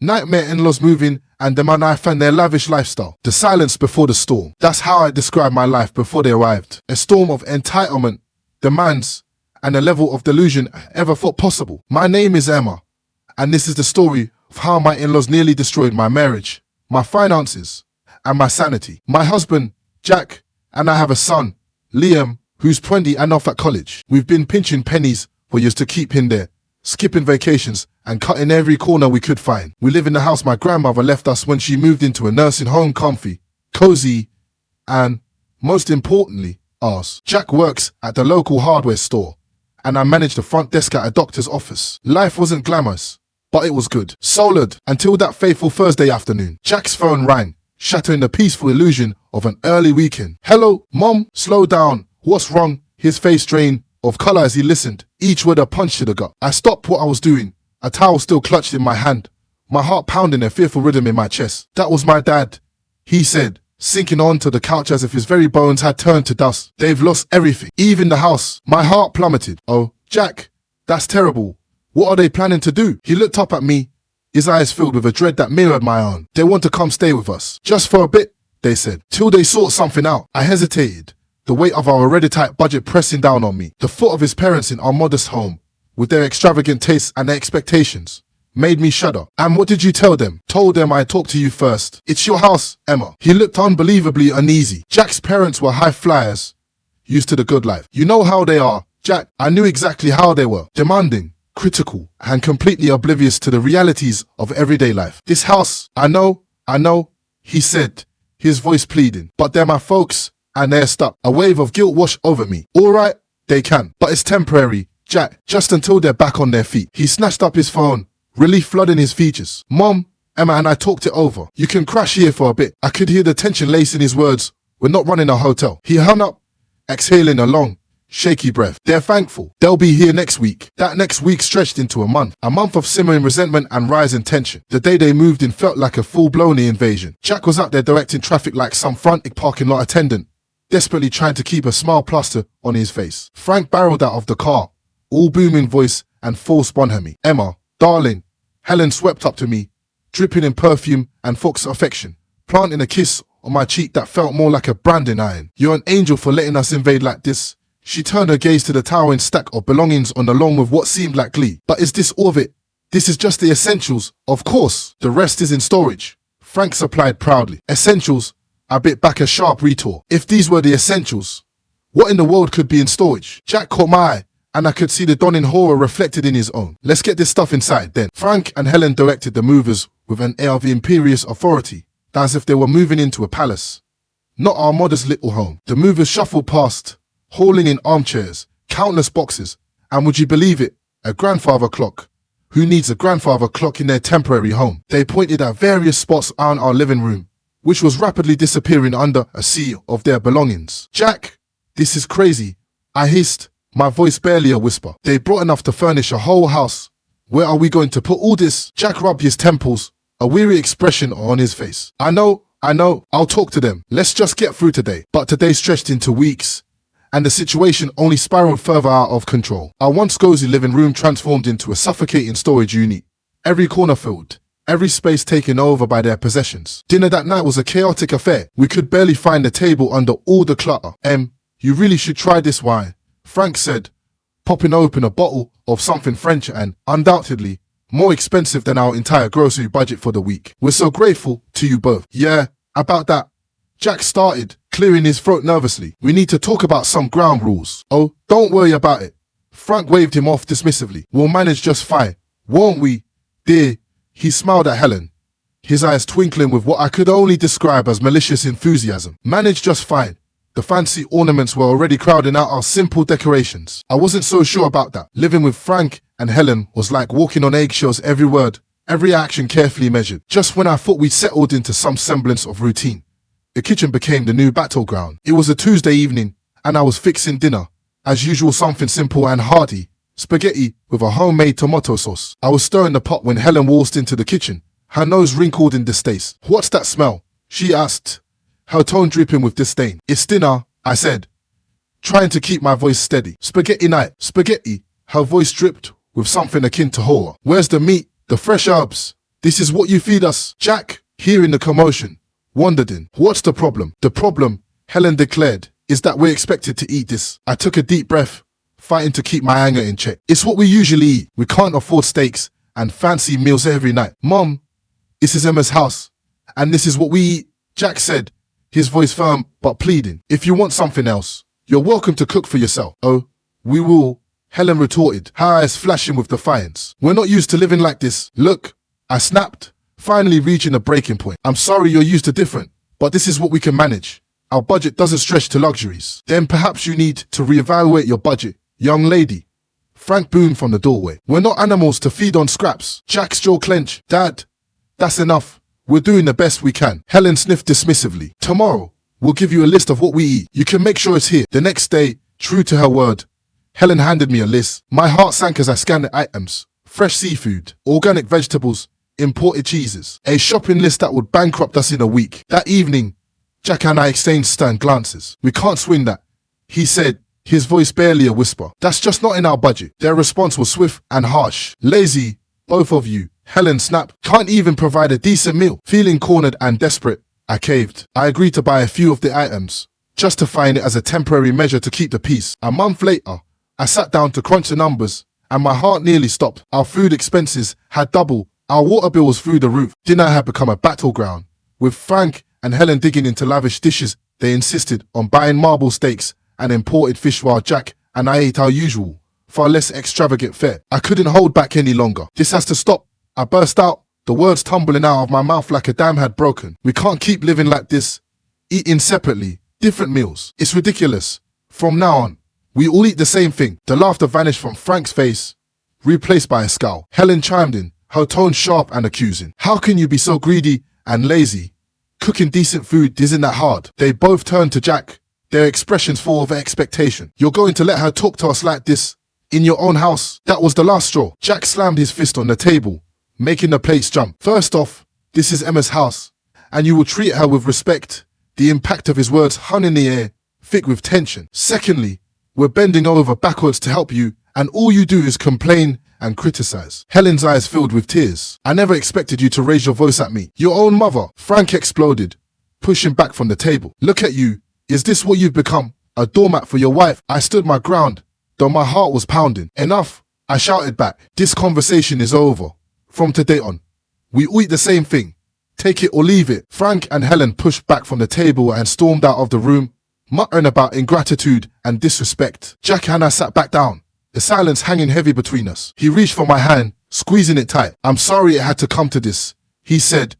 Nightmare in-laws moving and the man I found their lavish lifestyle. The silence before the storm. That's how I described my life before they arrived. A storm of entitlement, demands, and a level of delusion I ever thought possible. My name is Emma, and this is the story of how my in-laws nearly destroyed my marriage, my finances, and my sanity. My husband, Jack, and I have a son, Liam, who's 20 and off at college. We've been pinching pennies for years to keep him there, skipping vacations and cutting every corner we could find. We live in the house my grandmother left us when she moved into a nursing home, comfy, cozy, and most importantly, ours. Jack works at the local hardware store, and I manage the front desk at a doctor's office. Life wasn't glamorous, but it was good. Solid until that fateful Thursday afternoon. Jack's phone rang, shattering the peaceful illusion of an early weekend. Hello, Mom, slow down. What's wrong? His face drained of color as he listened, each word a punch to the gut. I stopped what I was doing, a towel still clutched in my hand, my heart pounding a fearful rhythm in my chest. That was my dad, he said, sinking onto the couch as if his very bones had turned to dust. They've lost everything, even the house. My heart plummeted. Oh, Jack, that's terrible. What are they planning to do? He looked up at me, his eyes filled with a dread that mirrored my own. They want to come stay with us. Just for a bit, they said, till they sort something out. I hesitated, the weight of our already tight budget pressing down on me. The thought of his parents in our modest home, with their extravagant tastes and their expectations, made me shudder. And what did you tell them? Told them I'd talk to you first. It's your house, Emma. He looked unbelievably uneasy. Jack's parents were high flyers, used to the good life. You know how they are, Jack. I knew exactly how they were. Demanding, critical, and completely oblivious to the realities of everyday life. This house, I know, he said, his voice pleading. But they're my folks, and they're stuck. A wave of guilt washed over me. All right, they can, but it's temporary, Jack, just until they're back on their feet. He snatched up his phone, relief flooding his features. Mom, Emma and I talked it over. You can crash here for a bit. I could hear the tension lacing his words. We're not running a hotel. He hung up, exhaling a long, shaky breath. They're thankful. They'll be here next week. That next week stretched into a month of simmering resentment and rising tension. The day they moved in felt like a full-blown invasion. Jack was out there directing traffic like some frantic parking lot attendant, desperately trying to keep a smile plastered on his face. Frank barreled out of the car, all booming voice and full bonhomie. Emma, darling, Helen swept up to me, dripping in perfume and Fox's affection, planting a kiss on my cheek that felt more like a branding iron. You're an angel for letting us invade like this. She turned her gaze to the towering stack of belongings on the lawn with what seemed like glee. But is this all of it? This is just the essentials. Of course, the rest is in storage. Frank supplied proudly. Essentials? I bit back a sharp retort. If these were the essentials, what in the world could be in storage? Jack caught my eye, and I could see the dawning horror reflected in his own. Let's get this stuff inside then. Frank and Helen directed the movers with an air of imperious authority, as if they were moving into a palace, not our modest little home. The movers shuffled past, hauling in armchairs, countless boxes, and would you believe it, a grandfather clock. Who needs a grandfather clock in their temporary home? They pointed at various spots around our living room, which was rapidly disappearing under a sea of their belongings. Jack, this is crazy, I hissed, my voice barely a whisper. They brought enough to furnish a whole house. Where are we going to put all this? Jack rubbed his temples, a weary expression on his face. I know, I'll talk to them. Let's just get through today. But today stretched into weeks, and the situation only spiraled further out of control. Our once cozy living room transformed into a suffocating storage unit, every corner filled, every space taken over by their possessions. Dinner that night was a chaotic affair. We could barely find a table under all the clutter. You really should try this wine, Frank said, popping open a bottle of something French and, undoubtedly, more expensive than our entire grocery budget for the week. We're so grateful to you both. Yeah, about that. Jack started, clearing his throat nervously. We need to talk about some ground rules. Oh, don't worry about it. Frank waved him off dismissively. We'll manage just fine, won't we, dear? He smiled at Helen, his eyes twinkling with what I could only describe as malicious enthusiasm. Manage just fine. The fancy ornaments were already crowding out our simple decorations. I wasn't so sure about that. Living with Frank and Helen was like walking on eggshells, every word, every action carefully measured. Just when I thought we'd settled into some semblance of routine, the kitchen became the new battleground. It was a Tuesday evening, and I was fixing dinner. As usual, something simple and hearty. Spaghetti with a homemade tomato sauce. I was stirring the pot when Helen waltzed into the kitchen, her nose wrinkled in distaste. What's that smell? She asked, her tone dripping with disdain. It's dinner, I said, trying to keep my voice steady. Spaghetti night. Spaghetti. Her voice dripped with something akin to horror. Where's the meat? The fresh herbs? This is what you feed us. Jack, hearing the commotion, wondered in. What's the problem? The problem, Helen declared, is that we're expected to eat this. I took a deep breath, fighting to keep my anger in check. It's what we usually eat. We can't afford steaks and fancy meals every night. Mom, this is Emma's house, and this is what we eat, Jack said, his voice firm but pleading. If you want something else, you're welcome to cook for yourself. Oh, we will, Helen retorted, her eyes flashing with defiance. We're not used to living like this. Look, I snapped, finally reaching a breaking point. I'm sorry you're used to different, but this is what we can manage. Our budget doesn't stretch to luxuries. Then perhaps you need to reevaluate your budget, young lady. Frank boomed from the doorway. We're not animals to feed on scraps. Jack's jaw clenched. Dad, that's enough. We're doing the best we can. Helen sniffed dismissively. Tomorrow, we'll give you a list of what we eat. You can make sure it's here. The next day, true to her word, Helen handed me a list. My heart sank as I scanned the items. Fresh seafood, organic vegetables, imported cheeses. A shopping list that would bankrupt us in a week. That evening, Jack and I exchanged stern glances. We can't swing that, he said, his voice barely a whisper. That's just not in our budget. Their response was swift and harsh. Lazy, both of you, Helen snapped. Can't even provide a decent meal. Feeling cornered and desperate, I caved. I agreed to buy a few of the items, justifying it as a temporary measure to keep the peace. A month later, I sat down to crunch the numbers, and my heart nearly stopped. Our food expenses had doubled. Our water bill was through the roof. Dinner had become a battleground. With Frank and Helen digging into lavish dishes, they insisted on buying marble steaks and imported fish while Jack and I ate our usual, far less extravagant fare. I couldn't hold back any longer. This has to stop. I burst out, the words tumbling out of my mouth like a dam had broken. We can't keep living like this, eating separately, different meals. It's ridiculous. From now on, we all eat the same thing. The laughter vanished from Frank's face, replaced by a scowl. Helen chimed in, her tone sharp and accusing. How can you be so greedy and lazy? Cooking decent food isn't that hard. They both turned to Jack, their expressions full of expectation. You're going to let her talk to us like this in your own house? That was the last straw. Jack slammed his fist on the table, making the plates jump. First off, this is Emma's house, and you will treat her with respect. The impact of his words hung in the air, thick with tension. Secondly, we're bending over backwards to help you, and all you do is complain and criticize. Helen's eyes filled with tears. I never expected you to raise your voice at me. Your own mother. Frank exploded, pushing back from the table. Look at you. Is this what you've become? A doormat for your wife? I stood my ground, though my heart was pounding. Enough, I shouted back. This conversation is over. From today on, we all eat the same thing. Take it or leave it. Frank and Helen pushed back from the table and stormed out of the room, muttering about ingratitude and disrespect. Jack and I sat back down, the silence hanging heavy between us. He reached for my hand, squeezing it tight. I'm sorry it had to come to this, he said,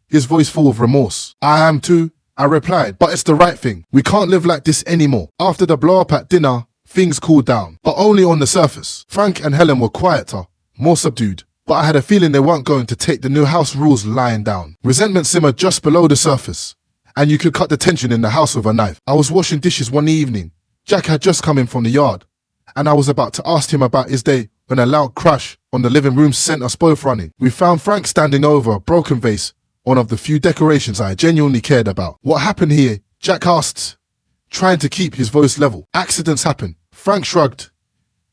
his voice full of remorse. I am too, I replied, but it's the right thing. We can't live like this anymore. After the blow-up at dinner, things cooled down, but only on the surface. Frank and Helen were quieter, more subdued, but I had a feeling they weren't going to take the new house rules lying down. Resentment simmered just below the surface, and you could cut the tension in the house with a knife. I was washing dishes one evening. Jack had just come in from the yard, and I was about to ask him about his day when a loud crash on the living room sent us both running. We found Frank standing over a broken vase, one of the few decorations I genuinely cared about. What happened here? Jack asked, trying to keep his voice level. Accidents happen. Frank shrugged,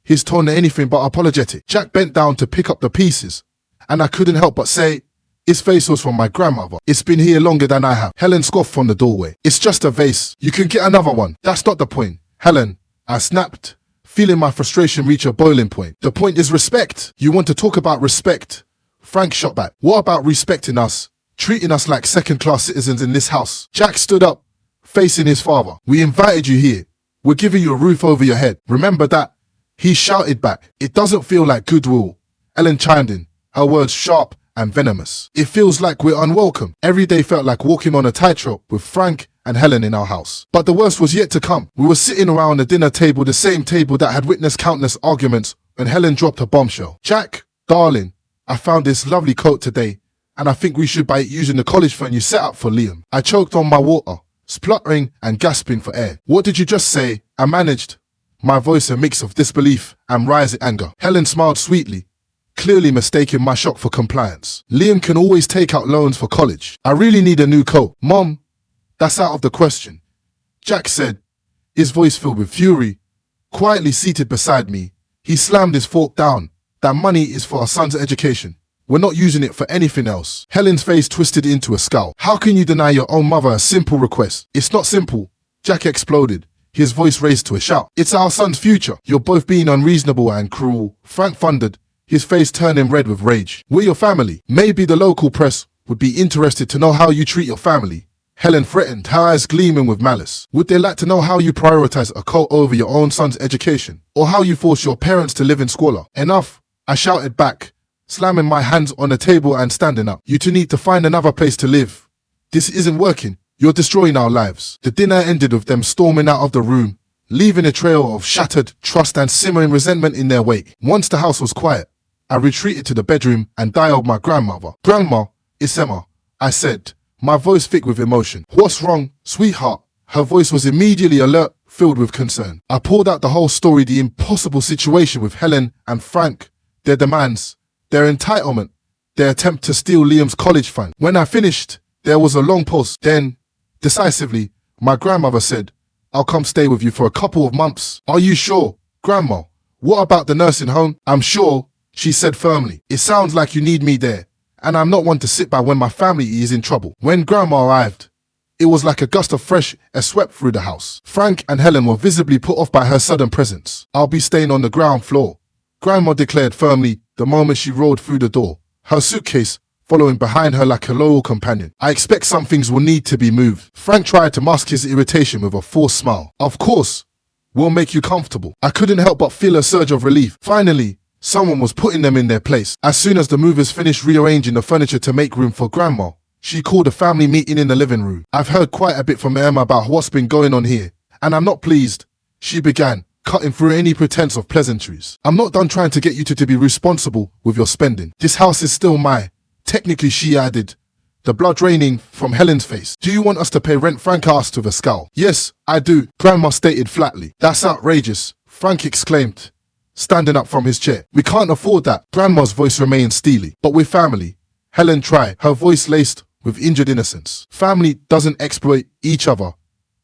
his tone anything but apologetic. Jack bent down to pick up the pieces, and I couldn't help but say, his face was from my grandmother. It's been here longer than I have. Helen scoffed from the doorway. It's just a vase. You can get another one. That's not the point. Helen, I snapped, feeling my frustration reach a boiling point. The point is respect. You want to talk about respect? Frank shot back. What about respecting us? Treating us like second-class citizens in this house? Jack stood up, facing his father. We invited you here. We're giving you a roof over your head. Remember that? He shouted back. It doesn't feel like goodwill. Ellen chimed in, her words sharp and venomous. It feels like we're unwelcome. Every day felt like walking on a tightrope with Frank and Helen in our house. But the worst was yet to come. We were sitting around the dinner table, the same table that had witnessed countless arguments, when Helen dropped a bombshell. Jack, darling, I found this lovely coat today, and I think we should buy it using the college fund you set up for Liam. I choked on my water, spluttering and gasping for air. What did you just say? I managed, my voice a mix of disbelief and rising anger. Helen smiled sweetly, clearly mistaking my shock for compliance. Liam can always take out loans for college. I really need a new coat. Mom, that's out of the question, Jack said, his voice filled with fury. Quietly seated beside me, he slammed his fork down. That money is for our son's education. We're not using it for anything else. Helen's face twisted into a scowl. How can you deny your own mother a simple request? It's not simple. Jack exploded, his voice raised to a shout. It's our son's future. You're both being unreasonable and cruel. Frank thundered, his face turning red with rage. We're your family. Maybe the local press would be interested to know how you treat your family. Helen threatened, her eyes gleaming with malice. Would they like to know how you prioritize a cult over your own son's education? Or how you force your parents to live in squalor? Enough, I shouted back, slamming my hands on the table and standing up. You two need to find another place to live. This isn't working. You're destroying our lives. The dinner ended with them storming out of the room, leaving a trail of shattered trust and simmering resentment in their wake. Once the house was quiet, I retreated to the bedroom and dialed my grandmother. Grandma, it's Emma, I said, my voice thick with emotion. What's wrong, sweetheart? Her voice was immediately alert, filled with concern. I poured out the whole story, the impossible situation with Helen and Frank, their demands, their entitlement, their attempt to steal Liam's college fund. When I finished, there was a long pause. Then, decisively, my grandmother said, I'll come stay with you for a couple of months. Are you sure? Grandma, what about the nursing home? I'm sure, she said firmly. It sounds like you need me there, and I'm not one to sit by when my family is in trouble. When Grandma arrived, it was like a gust of fresh air swept through the house. Frank and Helen were visibly put off by her sudden presence. I'll be staying on the ground floor, Grandma declared firmly the moment she rolled through the door, her suitcase following behind her like a loyal companion. I expect some things will need to be moved. Frank tried to mask his irritation with a forced smile. Of course, we'll make you comfortable. I couldn't help but feel a surge of relief. Finally, someone was putting them in their place. As soon as the movers finished rearranging the furniture to make room for Grandma, she called a family meeting in the living room. I've heard quite a bit from Emma about what's been going on here, and I'm not pleased, she began, cutting through any pretense of pleasantries. I'm not done trying to get you to be responsible with your spending. This house is still mine. Technically, she added, the blood raining from Helen's face. Do you want us to pay rent? Frank asked with a scowl. Yes, I do, Grandma stated flatly. That's outrageous, Frank exclaimed, standing up from his chair. We can't afford that. Grandma's voice remained steely. But we're family, Helen tried, her voice laced with injured innocence. Family doesn't exploit each other,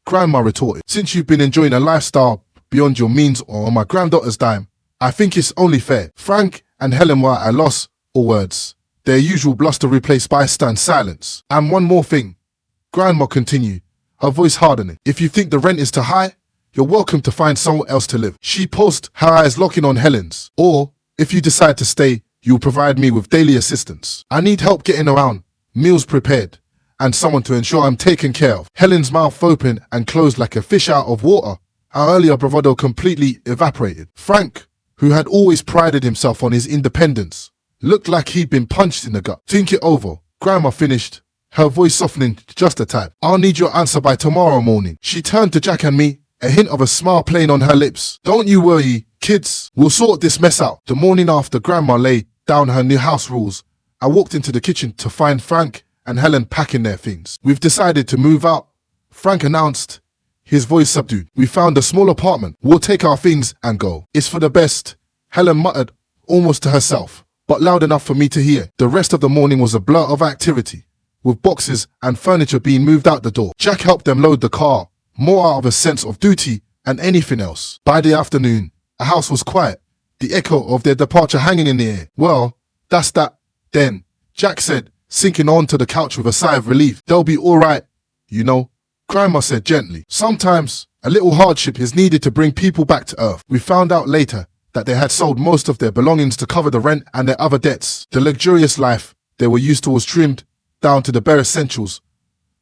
Grandma retorted. Since you've been enjoying a lifestyle beyond your means or on my granddaughter's dime, I think it's only fair. Frank and Helen were at a loss for words, their usual bluster replaced by stern silence. And one more thing, Grandma continued, her voice hardening. If you think the rent is too high, you're welcome to find somewhere else to live. She paused, her eyes locking on Helen's. Or, if you decide to stay, you'll provide me with daily assistance. I need help getting around, meals prepared, and someone to ensure I'm taken care of. Helen's mouth opened and closed like a fish out of water. Her earlier bravado completely evaporated. Frank, who had always prided himself on his independence, looked like he'd been punched in the gut. Think it over, Grandma finished, her voice softening just a tad. I'll need your answer by tomorrow morning. She turned to Jack and me, a hint of a smile playing on her lips. Don't you worry, kids, we'll sort this mess out. The morning after Grandma laid down her new house rules, I walked into the kitchen to find Frank and Helen packing their things. We've decided to move out, Frank announced, his voice subdued. We found a small apartment. We'll take our things and go. It's for the best, Helen muttered, almost to herself, but loud enough for me to hear. The rest of the morning was a blur of activity, with boxes and furniture being moved out the door. Jack helped them load the car, more out of a sense of duty than anything else. By the afternoon, the house was quiet, the echo of their departure hanging in the air. Well, that's that, then, Jack said, sinking onto the couch with a sigh of relief. They'll be all right, you know, Grandma said gently. Sometimes, a little hardship is needed to bring people back to earth. We found out later that they had sold most of their belongings to cover the rent and their other debts. The luxurious life they were used to was trimmed down to the bare essentials,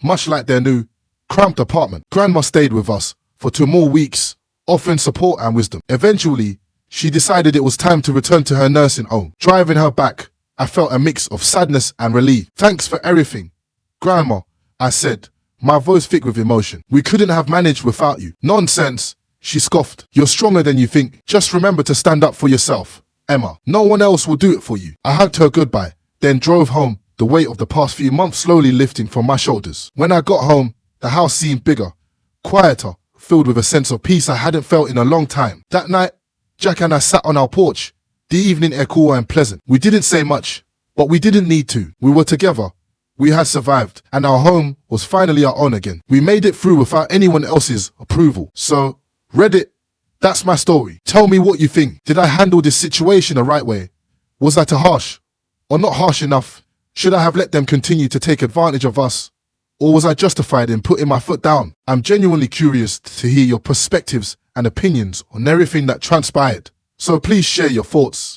much like their new, cramped apartment. Grandma stayed with us for 2 more weeks, offering support and wisdom. Eventually, she decided it was time to return to her nursing home. Driving her back, I felt a mix of sadness and relief. Thanks for everything, Grandma, I said, my voice thick with emotion. We couldn't have managed without you. Nonsense, she scoffed. You're stronger than you think. Just remember to stand up for yourself, Emma. No one else will do it for you. I hugged her goodbye, then drove home, the weight of the past few months slowly lifting from my shoulders. When I got home, the house seemed bigger, quieter, filled with a sense of peace I hadn't felt in a long time. That night, Jack and I sat on our porch, the evening air cool and pleasant. We didn't say much, but we didn't need to. We were together. We had survived, and our home was finally our own again. We made it through without anyone else's approval. So, Reddit, that's my story. Tell me what you think. Did I handle this situation the right way? Was I too harsh? or not harsh enough? Should I have let them continue to take advantage of us? Or was I justified in putting my foot down? I'm genuinely curious to hear your perspectives and opinions on everything that transpired. So please share your thoughts.